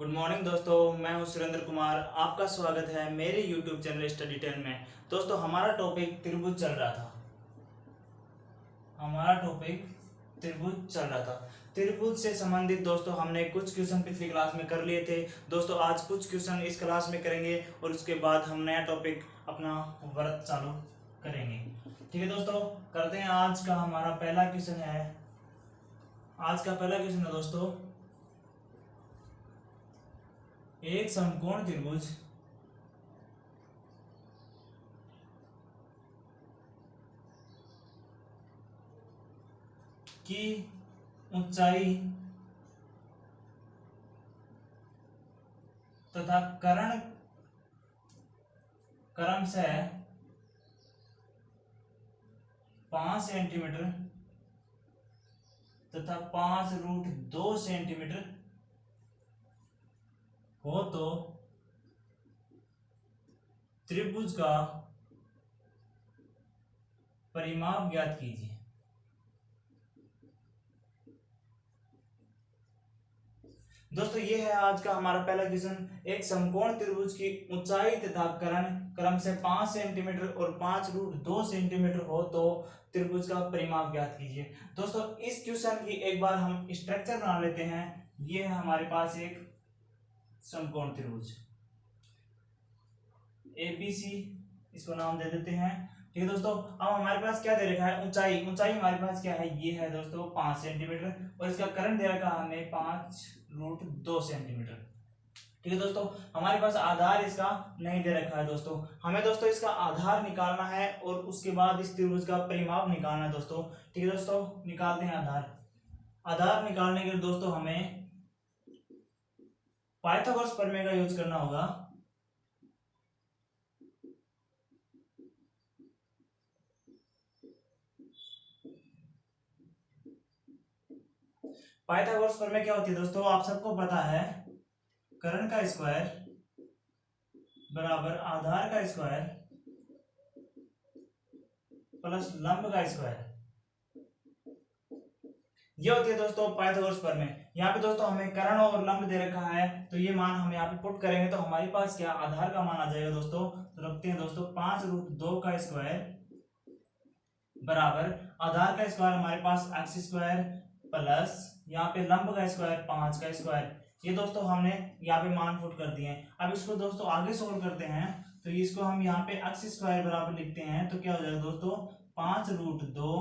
Good morning दोस्तों, मैं हूं सुरेंद्र कुमार। आपका स्वागत है मेरे यूट्यूब चैनल स्टडी 10 में। दोस्तों हमारा टॉपिक त्रिभुज चल रहा था। त्रिभुज से संबंधित दोस्तों हमने कुछ क्वेश्चन पिछली क्लास में कर लिए थे। दोस्तों आज कुछ क्वेश्चन इस क्लास में करेंगे और उसके बाद हम नया टॉपिक अपना वर्क चालू करेंगे। ठीक है दोस्तों, करते हैं। आज का पहला क्वेश्चन है दोस्तों, एक समकोण त्रिभुज की ऊंचाई तथा कर्ण क्रमशः 5 सेंटीमीटर तथा 5√2 सेंटीमीटर हो तो त्रिभुज का परिमाप ज्ञात कीजिए। दोस्तों ये है आज का हमारा पहला क्वेश्चन। एक समकोण त्रिभुज की ऊंचाई तथा कर्ण क्रमशः 5 सेंटीमीटर और 5√2 सेंटीमीटर हो तो त्रिभुज का परिमाप ज्ञात कीजिए। दोस्तों इस क्वेश्चन की एक बार हम स्ट्रक्चर बना लेते हैं। ये है हमारे पास एक समकोण त्रिभुज ABC, इसको नाम दे देते हैं। ठीक है दोस्तों, अब हमारे पास क्या दे रखा है, ऊंचाई हमारे पास क्या है, ये है दोस्तों 5 सेंटीमीटर और इसका कर्ण दे रखा है हमें 5√2 सेंटीमीटर। ठीक है दोस्तों, हमारे पास आधार इसका नहीं दे रखा है। दोस्तों हमें दोस्तों इसका आधार निकालना है और उसके बाद इस त्रिभुज का परिमाप निकालना है दोस्तों। ठीक है दोस्तों, निकालते हैं आधार निकालने के लिए दोस्तों हमें पाइथागोरस प्रमेय का यूज करना होगा। पाइथागोरस प्रमेय क्या होती है दोस्तों, आप सबको पता है, कर्ण का स्क्वायर बराबर आधार का स्क्वायर प्लस लंब का स्क्वायर, ये होती है दोस्तों पाइथागोरस प्रमेय। यहाँ पे दोस्तों हमें कर्ण और लंब दे रखा है, तो ये मान हम यहाँ पे पुट करेंगे तो हमारे पास क्या आधार का मान आ जाएगा दोस्तों। तो रखते हैं दोस्तों 5√2 का स्क्वायर बराबर आधार का स्क्वायर हमारे पास x स्क्वायर प्लस यहाँ पे लंब का स्क्वायर 5 का स्क्वायर। ये दोस्तों हमने यहाँ पे मान पुट कर दिए हैं। अब इसको दोस्तों आगे सोल्व करते हैं, तो इसको हम यहाँ पे x स्क्वायर बराबर लिखते हैं, तो क्या हो जाएगा दोस्तों 5√2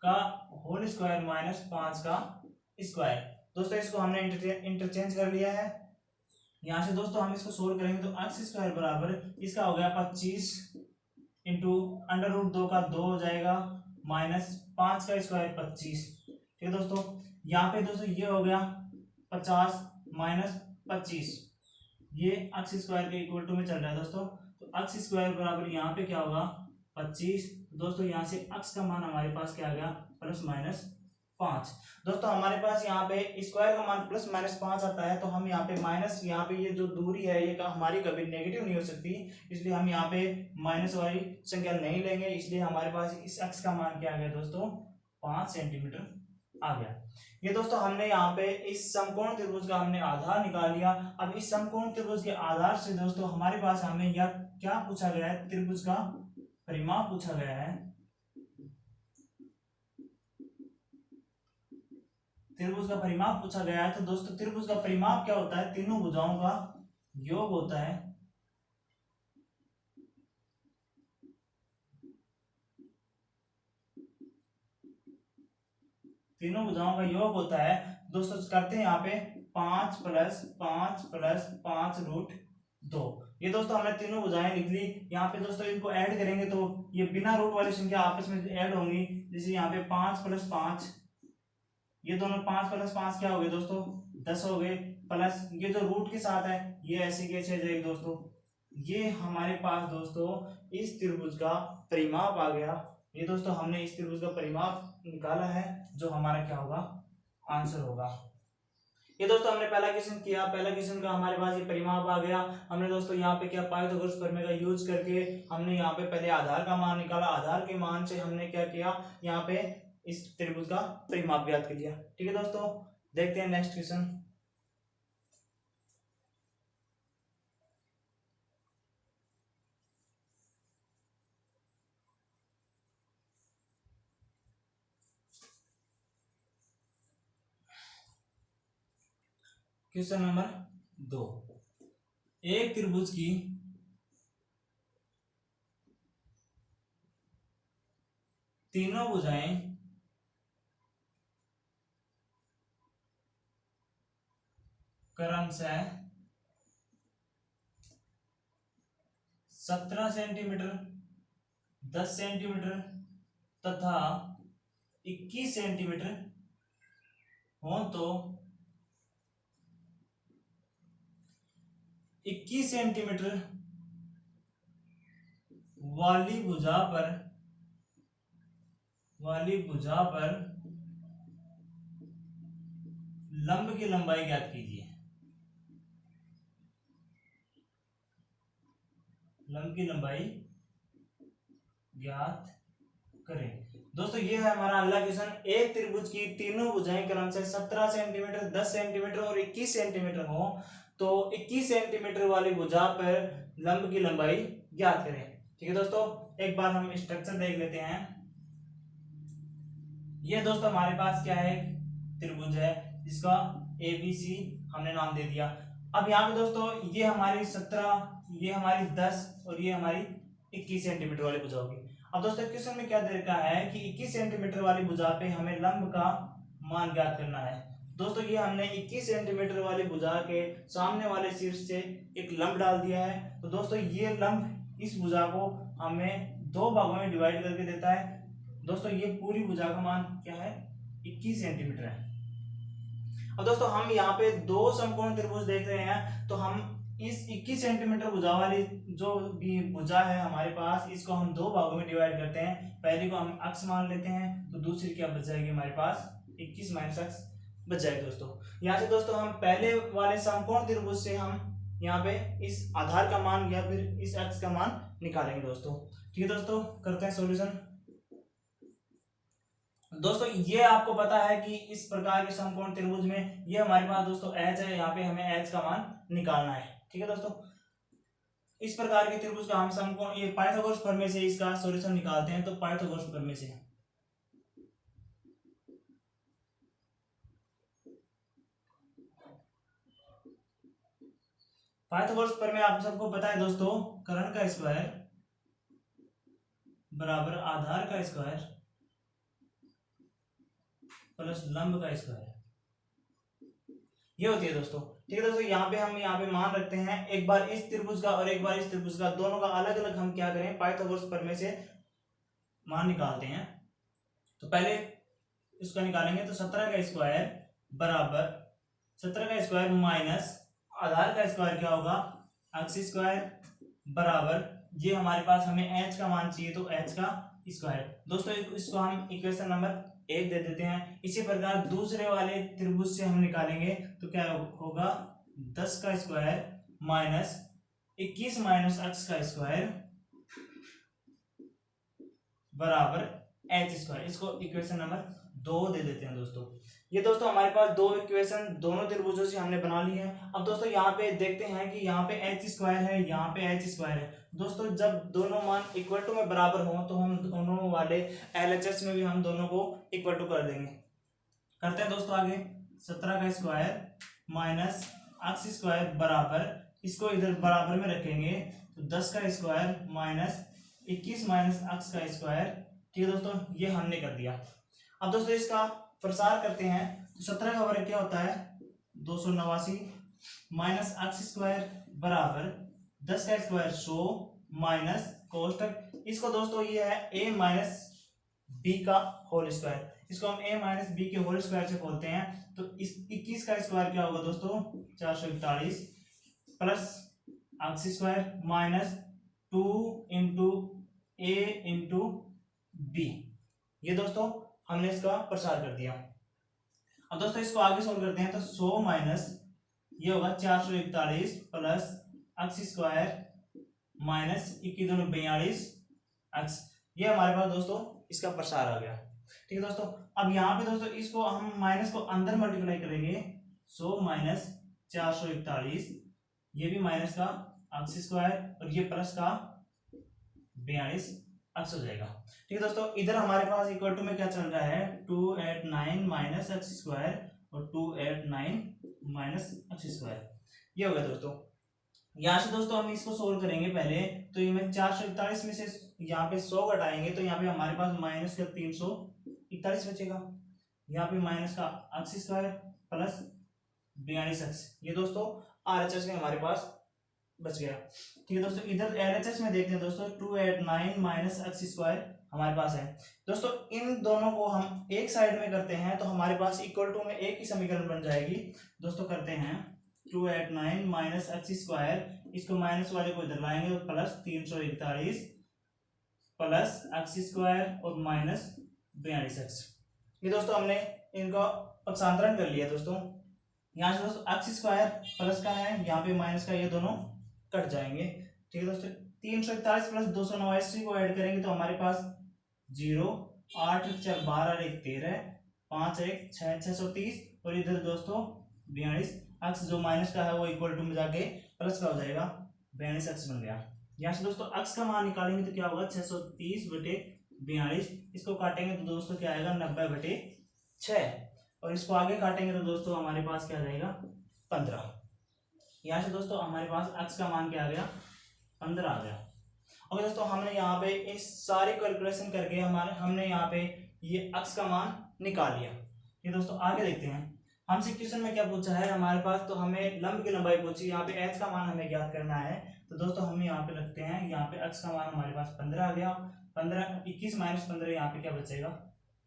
का होल स्क्वायर माइनस 5 का स्क्वायर। दोस्तों इसको हमने इंटरचेंज कर लिया है। यहां से दोस्तों हम इसको सोल्व करेंगे तो x स्क्वायर बराबर इसका हो गया 25 इंटू √2 का 2 हो जाएगा माइनस 5 का स्क्वायर 25। ठीक है दोस्तों, यहाँ पे दोस्तों ये हो गया 50 माइनस 25, ये x स्क्वायर के इक्वल टू में चल रहा है दोस्तों। तो x स्क्वायर बराबर यहाँ पे क्या होगा 25। दोस्तों यहाँ से x का मान हमारे पास क्या आ गया प्लस माइनस 5। दोस्तों हमारे पास यहाँ पे स्क्वायर का मान प्लस माइनस 5 आता है, तो हम यहाँ पे माइनस, यहाँ पे ये जो दूरी है ये हमारी कभी नेगेटिव नहीं हो सकती, इसलिए हम यहाँ पे माइनस वाली संख्या नहीं लेंगे। इसलिए हमारे पास इस x का मान क्या आ गया दोस्तों 5 सेंटीमीटर आ गया। ये दोस्तों हमने यहाँ पे इस समकोण त्रिभुज का हमने आधार निकाल लिया। अब इस समकोण त्रिभुज के आधार से दोस्तों हमारे पास हमें यह क्या पूछा गया है, त्रिभुज का परिमाप पूछा गया है। त्रिभुज का परिमाप पूछा गया है, तो दोस्तों त्रिभुज का परिमाप क्या होता है, तीनों भुजाओं का योग होता है। तीनों भुजाओं का योग होता है दोस्तों। करते हैं यहाँ पे 5 + 5 √2। ये दोस्तों हमने तीनों भुजाएं लिख ली। यहाँ पे दोस्तों इनको ऐड करेंगे तो ये बिना रूट वाली संख्या आपस में ऐड होंगी। जैसे यहाँ पे 5 + 5, ये दोनों 5 + 5 क्या हो गए दोस्तों 10 हो गए, प्लस ये जो रूट के साथ है ये ऐसे कैसे जाएगी दोस्तों। ये हमारे पास दोस्तों इस त्रिभुज का परिमाप आ गया। ये दोस्तों हमने इस त्रिभुज का परिमाप निकाला है, जो हमारा क्या होगा आंसर होगा। ये दोस्तों हमने पहला क्वेश्चन किया, पहला क्वेश्चन का हमारे पास ये परिमाप आ गया। हमने दोस्तों यहाँ पे क्या पाइथागोरस प्रमेय का यूज करके हमने यहाँ पे पहले आधार का मान निकाला। आधार के मान से हमने क्या किया, यहाँ पे इस त्रिभुज का परिमाप ज्ञात कर लिया। ठीक है दोस्तों, देखते हैं नेक्स्ट क्वेश्चन। क्वेश्चन नंबर 2, एक त्रिभुज की तीनों भुजाएं क्रमशः 17 सेंटीमीटर, 10 सेंटीमीटर तथा 21 सेंटीमीटर हो तो 21 सेंटीमीटर वाली भुजा पर लंब की लंबाई ज्ञात कीजिए। लंब की लंबाई ज्ञात करें। दोस्तों ये है हमारा अगला क्वेश्चन। एक त्रिभुज की तीनों भुजाएं क्रमशः 17 सेंटीमीटर, 10 सेंटीमीटर और 21 सेंटीमीटर हो तो 21 सेंटीमीटर वाली भुजा पर लंब की लंबाई ज्ञात करें। ठीक है दोस्तों, एक बार हम स्ट्रक्चर देख लेते हैं। ये दोस्तों हमारे पास क्या है, त्रिभुज है जिसका ABC हमने नाम दे दिया। अब यहाँ पे दोस्तों ये हमारी 17, ये हमारी 10 और ये हमारी 21 सेंटीमीटर वाली भुजा होगी। अब दोस्तों क्वेश्चन में क्या दे रखा है कि 21 सेंटीमीटर वाली भुजा पे हमें लंब का मान ज्ञात करना है। दोस्तों ये हमने 21 सेंटीमीटर वाली भुजा के सामने वाले शीर्ष से एक लंब डाल दिया है। तो दोस्तों ये लंब इस भुजा को हमें दो भागों में डिवाइड करके देता है। दोस्तों ये पूरी भुजा का मान क्या है, 21 सेंटीमीटर है। अब दोस्तों हम यहाँ पे दो समकोण त्रिभुज देख रहे हैं, तो हम इस 21 सेंटीमीटर भुजा वाली जो भी भुजा है हमारे पास, इसको हम दो भागों में डिवाइड करते हैं। पहली को हम अक्ष मान लेते हैं, तो दूसरी क्या बच जाएगी हमारे पास, 21 माइनस अक्ष बच जाएगी। दोस्तों यहाँ से दोस्तों हम पहले वाले समकोण त्रिभुज से हम यहाँ पे इस आधार का मान या फिर इस अक्ष का मान निकालेंगे दोस्तों। ठीक है दोस्तों, करते हैं सॉल्यूशन। दोस्तों ये आपको पता है कि इस प्रकार के समकोण त्रिभुज में ये हमारे पास दोस्तों h है, यहाँ पे हमें h का मान निकालना है। ठीक है दोस्तों, इस प्रकार के त्रिभुज का हम समकोण ये पाइथागोरस प्रमेय से इसका सॉल्यूशन निकालते हैं। तो पाइथागोरस प्रमेय से आप सबको पता है दोस्तों, कर्ण का स्क्वायर बराबर आधार का स्क्वायर प्लस लंब का स्क्वायर, ये होती है दोस्तों। ठीक है दोस्तों, यहाँ पे मान रखते हैं, एक बार इस त्रिभुज का और एक बार इस त्रिभुज का, दोनों का अलग अलग हम क्या करें, पाइथागोरस प्रमेय से मान निकालते हैं। तो पहले इसका निकालेंगे, तो 17 का स्क्वायर बराबर 17 का स्क्वायर माइनस आधार का स्क्वायर क्या होगा, अक्ष स्क्वायर बराबर ये हमारे पास हमें h का मान चाहिए, तो h का स्क्वायर। दोस्तों इसको हम इक्वेशन नंबर 1 दे देते हैं। इसी प्रकार दूसरे वाले त्रिभुज से हम निकालेंगे, तो क्या होगा, 10 का स्क्वायर माइनस 21 माइनस अक्ष का स्क्वायर बराबर h स्क्वायर। इसको इक्वेशन नंबर 2 दे देते हैं दोस्तों। ये दोस्तों हमारे पास दो इक्वेशन दोनों त्रिभुजों से हमने बना ली है। अब दोस्तों यहाँ पे देखते हैं कि यहाँ पे h स्क्वायर है, यहाँ पे h स्क्वायर है। दोस्तों जब दोनों मान इक्वल टू में बराबर हो तो हम दोनों वाले LHS में भी हम दोनों को इक्वल टू कर देंगे। करते हैं दोस्तों आगे, 17 का स्क्वायर माइनस अक्ष स्क्वायर बराबर, इसको इधर बराबर में रखेंगे, तो 10 का स्क्वायर माइनस 21 माइनस अक्ष का स्क्वायर। ठीक है दोस्तों, ये हमने कर दिया। अब दोस्तों इसका प्रसार करते हैं, तो 17 का वर्ग क्या होता है, 289 माइनस अक्ष स्क्वायर बराबर 10 का स्क्वायर 100 माइनस कोष्टक, इसको दोस्तों ये है a माइनस बी का होल स्क्वायर, इसको हम a माइनस बी के होल स्क्वायर से खोलते हैं। तो इस 21 का स्क्वायर क्या होगा दोस्तों, 441 प्लस अक्ष square minus 2 into a into b. ये दोस्तों हमने इसका प्रसार कर दिया। अब दोस्तों इसको आगे सोल्व करते हैं, तो 100 माइनस ये होगा 441 प्लस अक्ष स्क्वायर माइनस 21 42 अक्ष, ये हमारे पास दोस्तों इसका प्रसार आ गया। ठीक है दोस्तों। अब यहाँ पे दोस्तों इसको हम माइनस को अंदर मल्टीप्लाई करेंगे, 100 माइनस 441, ये भी माइनस का अक्स स्क्वायर और ये प्लस का 42 अक्स हो जाएगा। ठीक है दोस्तों, इधर हमारे पास इक्वल टू में क्या चल रहा है, 289 माइनस एक्स स्क्वायर और 289 माइनस एक्स स्क्वायर, ये हो गया दोस्तों। यहाँ से दोस्तों हम इसको सोल्व करेंगे पहले, तो ये में 441 में से यहाँ पे 100 घटाएंगे तो यहाँ पे हमारे पास माइनस का 341 बचेगा, यहाँ पे माइनस का एक्स स्क्वायर प्लस 42 एक्स, ये दोस्तों आरएचएस में हमारे पास बच गया। ठीक है दोस्तों, इधर एलएचएस में देखते हैं दोस्तों, 289 माइनस एक्स स्क्वायर हमारे पास है। दोस्तों इन दोनों को हम एक साइड में करते हैं तो हमारे पास इक्वल टू में एक ही समीकरण बन जाएगी। दोस्तों करते हैं 289 माइनस एक्स स्क्वायर, इसको माइनस वाले को इधर लाएंगे तो प्लस 341 प्लस एक्स स्क्वायर और माइनस 42 एक्स। ये दोस्तों हमने इनका पक्षांतरण कर लिया दोस्तों। यहाँ से दोस्तों एक्स स्क्वायर प्लस का है, यहाँ पे माइनस का, ये दोनों कट जाएंगे। ठीक है दोस्तों, 341 प्लस 289 को ऐड करेंगे तो हमारे पास 0, 8 4 12 1 13 5 1 6 630 और इधर दोस्तों 42 एक्स जो माइनस का है वो इक्वल टू में जाके प्लस का हो जाएगा, 42 एक्स बन गया। यहाँ से दोस्तों एक्स का मान निकालेंगे तो क्या होगा, 630 बटे 42, इसको काटेंगे तो दोस्तों क्या आएगा, 90 बटे 6, और इसको आगे काटेंगे तो दोस्तों हमारे पास क्या आ जाएगा, 15। यहाँ से दोस्तों हमारे पास एक्स का मान क्या आ गया, 15 आ गया। और दोस्तों हमने यहाँ पे इस सारे कैलकुलेशन करके हमने यहाँ पे ये एक्स का मान निकाल लिया। ये दोस्तों आगे देखते हैं, हमसे क्वेश्चन में क्या पूछा है हमारे पास, तो हमें लंब की लंबाई पूछी, यहाँ पे एच का मान हमें ज्ञात करना है। तो दोस्तों हम यहाँ पे रखते हैं, यहाँ पे एक्स का मान हमारे पास 15 आ गया, 15 21 माइनस 15, यहाँ पे क्या बचेगा,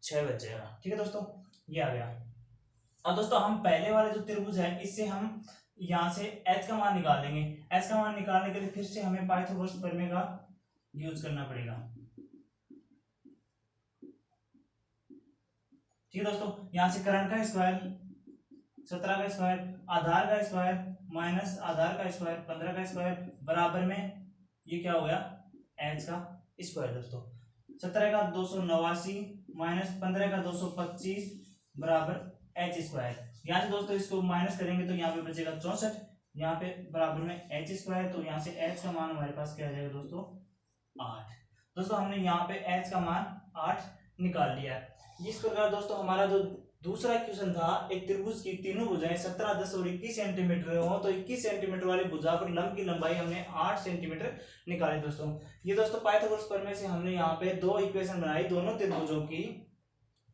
6 बचेगा। ठीक है दोस्तों, ये आ गया। अब दोस्तों हम पहले वाले जो त्रिभुज है इससे हम यहाँ से h का मान निकाल लेंगे। h का मान निकालने के लिए फिर से हमें पाइथागोरस प्रमेय का यूज करना पड़ेगा। ठीक है दोस्तों, यहाँ से कर्ण का स्क्वायर 17 का स्क्वायर, आधार का स्क्वायर माइनस आधार का स्क्वायर 15 का स्क्वायर बराबर में ये क्या हो गया, h का स्क्वायर। दोस्तों 17 का 289 माइनस 15 का 225 बराबर h स्क्वायर। यहाँ से दोस्तों इसको माइनस करेंगे तो यहाँ पे बचेगा 64, यहाँ पे बराबर में h स्क्वायर, तो यहाँ से h का मान हमारे पास क्या आ जाएगा दोस्तों, 8। दोस्तों हमने यहाँ पे h का मान 8 निकाल लिया है। इस प्रकार दोस्तों हमारा जो दूसरा क्वेश्चन था, एक त्रिभुज की तीनों भुजाएं 17, 10 और 21 सेंटीमीटर हो, तो 21 सेंटीमीटर वाली भुजा पर लंब की लंबाई हमने 8 सेंटीमीटर निकाली। दोस्तों ये दोस्तों पाइथागोरस प्रमेय से हमने यहाँ पे दो इक्वेशन बनाई दोनों त्रिभुजों की,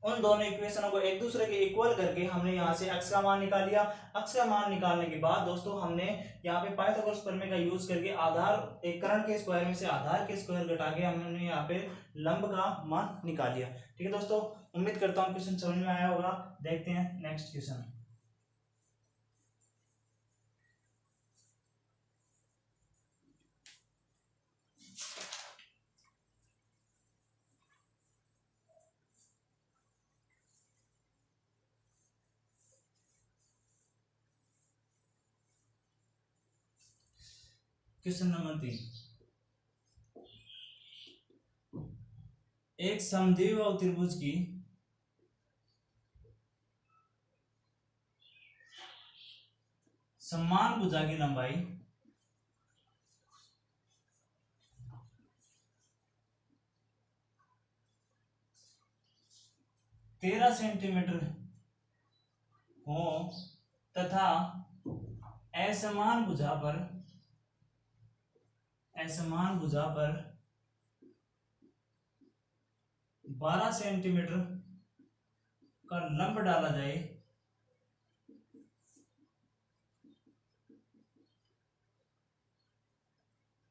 उन दोनों इक्वेशनों को एक दूसरे के इक्वल करके हमने यहाँ से x का मान निकाल लिया। x का मान निकालने के बाद दोस्तों हमने यहाँ पे पाइथागोरस प्रमेय का यूज करके आधार एक कर्ण के स्क्वायर में से आधार के स्क्वायर घटा के हमने यहाँ पे लंब का मान निकाल लिया। ठीक है दोस्तों, उम्मीद करता हूँ क्वेश्चन समझ में आया होगा। देखते हैं नेक्स्ट क्वेश्चन। क्वेश्चन नंबर 3, एक समद्विबाहु त्रिभुज की समान भुजा की लंबाई 13 सेंटीमीटर हो तथा असमान भुजा पर 12 सेंटीमीटर का लंब डाला जाए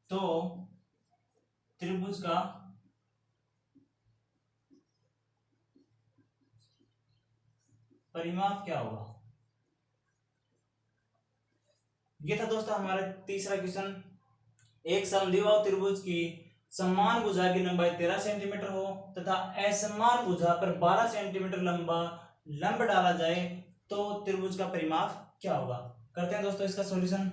तो त्रिभुज का परिमाप क्या होगा। ये था दोस्तों हमारा तीसरा क्वेश्चन। एक समद्विबाहु त्रिभुज की समान भुजा की लंबाई 13 सेंटीमीटर हो तथा असमान भुजा पर 12 सेंटीमीटर लंबा लंब डाला जाए तो त्रिभुज का परिमाप क्या होगा। करते हैं दोस्तों इसका सॉल्यूशन।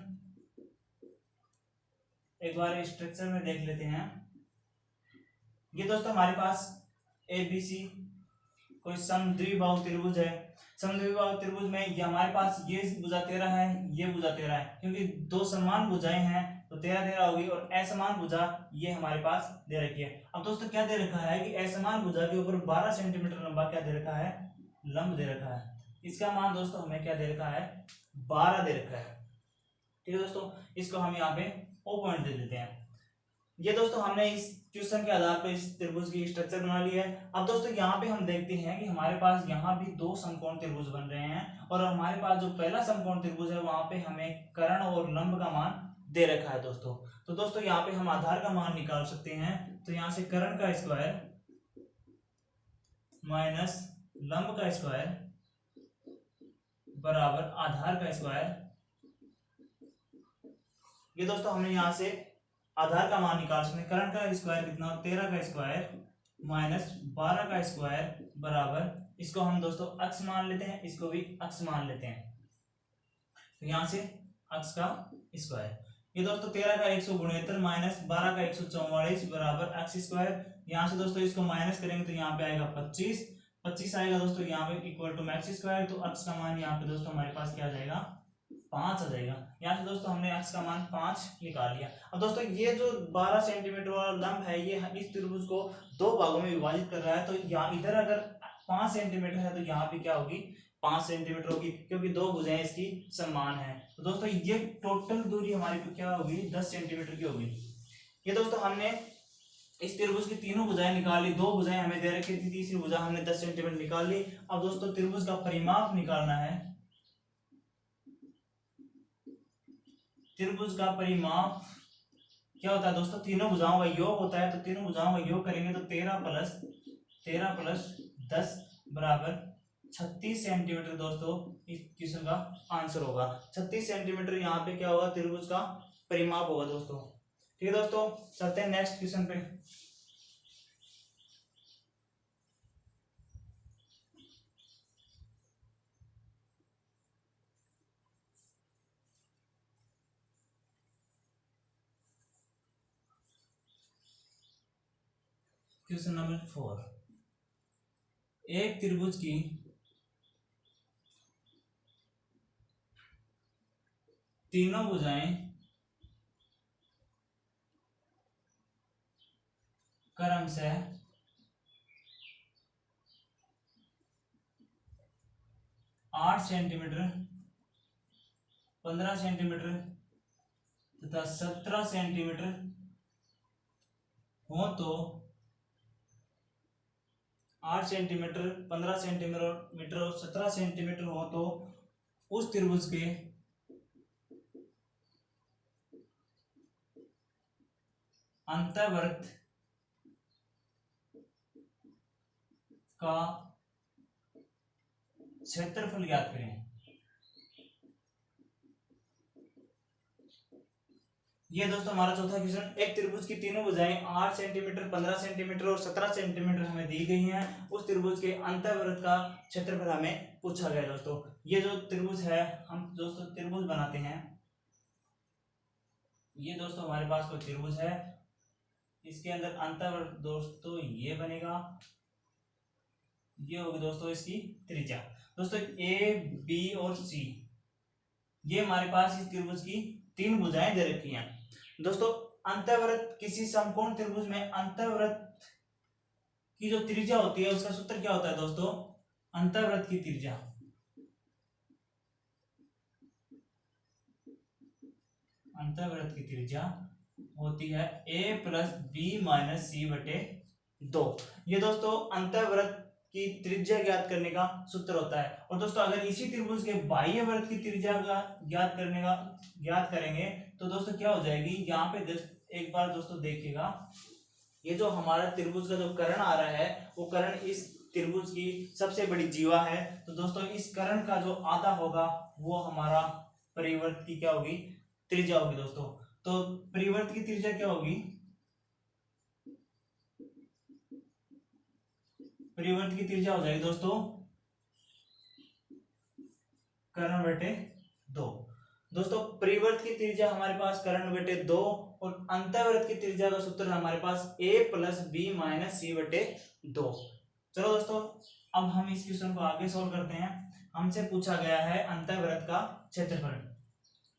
एक बार स्ट्रक्चर में देख लेते हैं। ये दोस्तों हमारे पास ABC कोई समद्विबाहु त्रिभुज है, समद्विबाहु त्रिभुज में ये हमारे पास ये भुजा 13 है, ये भुजा 13 है, क्योंकि दो समान भुजाएं हैं तो 13 होगी, और असमान भुजा ये हमारे पास दे रखी है। अब दोस्तों क्या दे रखा है कि असमान भुजा के ऊपर 12 सेंटीमीटर लंबा क्या दे रखा है, लंब दे रखा है। इसका मान दोस्तों हमें क्या दे रखा है, 12 दे रखा है। ठीक है दोस्तों, इसको हम यहाँ पे O पॉइंट दे देते हैं। ये दोस्तों हमने इस क्वेश्चन के आधार पर इस त्रिभुज की स्ट्रक्चर बना ली है। अब दोस्तों यहाँ पे हम देखते हैं कि हमारे पास यहाँ भी दो समकोण त्रिभुज बन रहे हैं, और हमारे पास जो पहला समकोण त्रिभुज है वहां पे हमें कर्ण और लंब का मान दे रखा है दोस्तों। तो दोस्तों यहाँ पे हम आधार का मान निकाल सकते हैं। तो यहाँ से कर्ण का स्क्वायर माइनस लंब का स्क्वायर बराबर आधार का स्क्वायर। ये दोस्तों हमने यहाँ से आधार का मान निकाल सकते हैं। कर्ण का स्क्वायर कितना, 13 का स्क्वायर माइनस 12 का स्क्वायर बराबर, इसको हम दोस्तों अक्ष मान लेते हैं, इसको भी अक्ष मान लेते हैं। तो यहाँ से अक्ष का स्क्वायर, ये दोस्तों 13 का 169 माइनस 12 का 144 बराबर अक्ष स्क्वायर। यहाँ से दोस्तों इसको माइनस करेंगे तो यहाँ पे आएगा 25 आएगा दोस्तों, यहाँ पे इक्वल टू एक्स स्क्वायर। तो अक्ष का मान यहाँ पे दोस्तों हमारे पास क्या आ जाएगा, 5 आ जाएगा। यहाँ से दोस्तों हमने अक्ष का मान 5 निकाल लिया। अब दोस्तों ये जो 12 सेंटीमीटर वाला लंब है ये इस त्रिभुज को दो भागों में विभाजित कर रहा है। तो यहाँ इधर अगर 5 सेंटीमीटर है तो यहाँ पे क्या होगी, 5 सेंटीमीटर होगी, क्योंकि दो भुजाएं इसकी समान है। तो दोस्तों ये टोटल दूरी हमारी क्या होगी, 10 सेंटीमीटर की होगी। ये दोस्तों हमने इस त्रिभुज की तीनों भुजाएं निकाल ली, दो भुजाएं हमें दे रखी थी, तीसरी भुजा हमने 10 सेंटीमीटर निकाल ली। अब दोस्तों त्रिभुज का परिमाप निकालना है। त्रिभुज का परिमाप क्या होता है दोस्तों, तीनों भुजाओं का योग होता है। तो तीनों भुजाओं का योग करेंगे तो 13 प्लस 10 बराबर 36 सेंटीमीटर दोस्तों इस क्वेश्चन का आंसर होगा। 36 सेंटीमीटर यहाँ पे क्या होगा, त्रिभुज का परिमाप होगा दोस्तों। ठीक है दोस्तों, चलते हैं नेक्स्ट क्वेश्चन पे। क्वेश्चन नंबर 4, एक त्रिभुज की तीनों भुजाएं क्रमशः 8 सेंटीमीटर, 15 सेंटीमीटर तथा 17 सेंटीमीटर हो तो 8 सेंटीमीटर, 15 सेंटीमीटर और 17 सेंटीमीटर हो तो उस त्रिभुज के अंतर्वृत्त का क्षेत्रफल ज्ञात करें। ये दोस्तों हमारा चौथा क्वेश्चन, एक त्रिभुज की तीनों भुजाएं 8 सेंटीमीटर, 15 सेंटीमीटर और 17 सेंटीमीटर हमें दी गई हैं। उस त्रिभुज के अंतर्वृत्त का क्षेत्रफल हमें पूछा गया दोस्तों। ये जो त्रिभुज है, हम दोस्तों त्रिभुज बनाते हैं। ये दोस्तों हमारे पास कोई त्रिभुज है, इसके अंदर अंतर्वृत्त दोस्तों ये बनेगा, ये होगी दोस्तों इसकी त्रिज्या। दोस्तों ए, बी और सी ये हमारे पास इस त्रिभुज की तीन भुजाएं दे रखी हैं दोस्तों। अंतर्वृत्त, किसी समकोण त्रिभुज में अंतर्वृत्त की जो त्रिज्या होती है उसका सूत्र क्या होता है दोस्तों, अंतर्वृत्त की त्रिज्या, अंतर्वृत्त की त्रिज्या होती है a प्लस बी माइनस सी बटे 2। ये दोस्तों अंतर्वृत्त की त्रिज्या ज्ञात करने का सूत्र होता है। और दोस्तों अगर इसी त्रिभुज के बाह्य वृत्त की त्रिज्या का ज्ञात करेंगे तो दोस्तों क्या हो जाएगी, यहाँ पे एक बार दोस्तों देखिएगा, ये जो हमारा त्रिभुज का जो कर्ण आ रहा है वो कर्ण इस त्रिभुज की सबसे बड़ी जीवा है। तो दोस्तों इस कर्ण का जो आधा होगा वो हमारा परिवर्त की क्या होगी, त्रिज्या होगी दोस्तों। तो परिवर्त की त्रिज्या क्या होगी, परिवर्त की त्रिज्या हो जाएगी दोस्तों कर्ण बटे 2। दोस्तों परिवर्त की त्रिज्या हमारे पास कर्ण बटे 2 और अंतर्वृत्त की त्रिज्या का सूत्र हमारे पास a प्लस बी माइनस सी बटे 2। चलो दोस्तों अब हम इस क्वेश्चन को आगे सोल्व करते हैं। हमसे पूछा गया है अंतःवृत्त का क्षेत्रफल।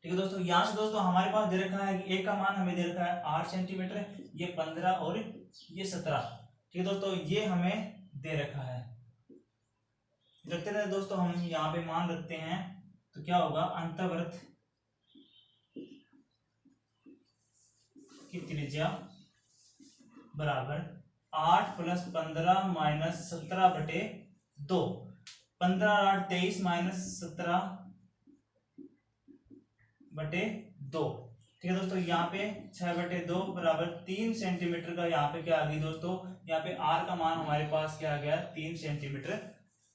ठीक है दोस्तों, यहाँ से दोस्तों हमारे पास दे रखा है कि ए का मान हमें दे रखा है 8 सेंटीमीटर, ये 15 और ये 17। ठीक है दोस्तों, ये हमें दे रखा है। रखते हैं दोस्तों, हम यहाँ पे मान रखते हैं तो क्या होगा, अंतःवृत्त की त्रिज्या बराबर 8 + 15 - 17/2। 15 और 8 23 - 17/2। ठीक है दोस्तों, यहाँ पे 6/2 बराबर 3 सेंटीमीटर का यहाँ पे क्या आ गई दोस्तों, यहाँ पे आर का मान हमारे पास क्या आ गया, 3 सेंटीमीटर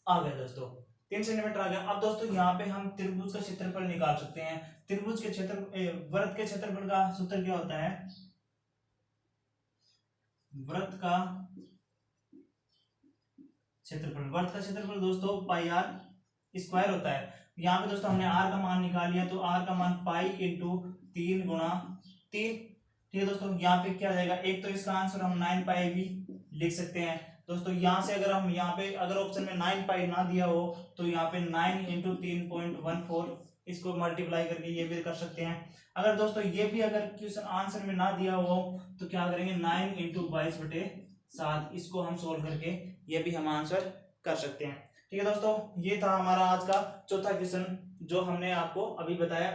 आ गया दोस्तों। 3 सेंटीमीटर आ गया। अब दोस्तों यहाँ पे हम त्रिभुज का क्षेत्रफल निकाल सकते हैं। त्रिभुज के वृत्त के क्षेत्रफल का सूत्र क्या होता है, वृत्त का क्षेत्रफल दोस्तों पाई आर स्क्वायर होता है। यहाँ पे दोस्तों हमने आर का मान निकाल लिया, तो आर का मान पाई इंटू 3 गुणा 3। ठीक है दोस्तों, यहाँ पे क्या जाएगा, एक तो इसका आंसर हम 9 पाई भी लिख सकते हैं दोस्तों। यहाँ से अगर हम यहाँ पे अगर ऑप्शन में 9 पाई ना दिया हो तो यहाँ पे 9 × 3.14 इसको मल्टीप्लाई करके ये भी कर सकते हैं। अगर दोस्तों ये भी अगर क्वेश्चन आंसर में ना दिया हो तो क्या करेंगे, 9 × 22/7 इसको हम सोल्व करके ये भी हम आंसर कर सकते हैं। ठीक है दोस्तों, ये था हमारा आज का चौथा क्वेश्चन जो हमने आपको अभी बताया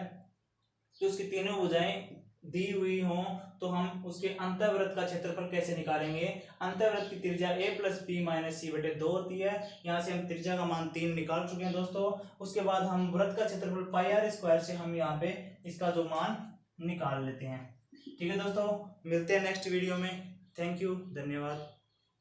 कि उसकी तीनों भुजाएं दी हुई हों तो हम उसके अंतःवृत्त का क्षेत्रफल कैसे निकालेंगे। अंतःवृत्त की त्रिज्या a + b - c/2 होती है। यहाँ से हम त्रिज्या का मान 3 निकाल चुके हैं दोस्तों। उसके बाद हम वृत्त का क्षेत्रफल πr² से हम यहाँ पे इसका जो मान निकाल लेते हैं। ठीक है दोस्तों, मिलते हैं नेक्स्ट वीडियो में। थैंक यू, धन्यवाद।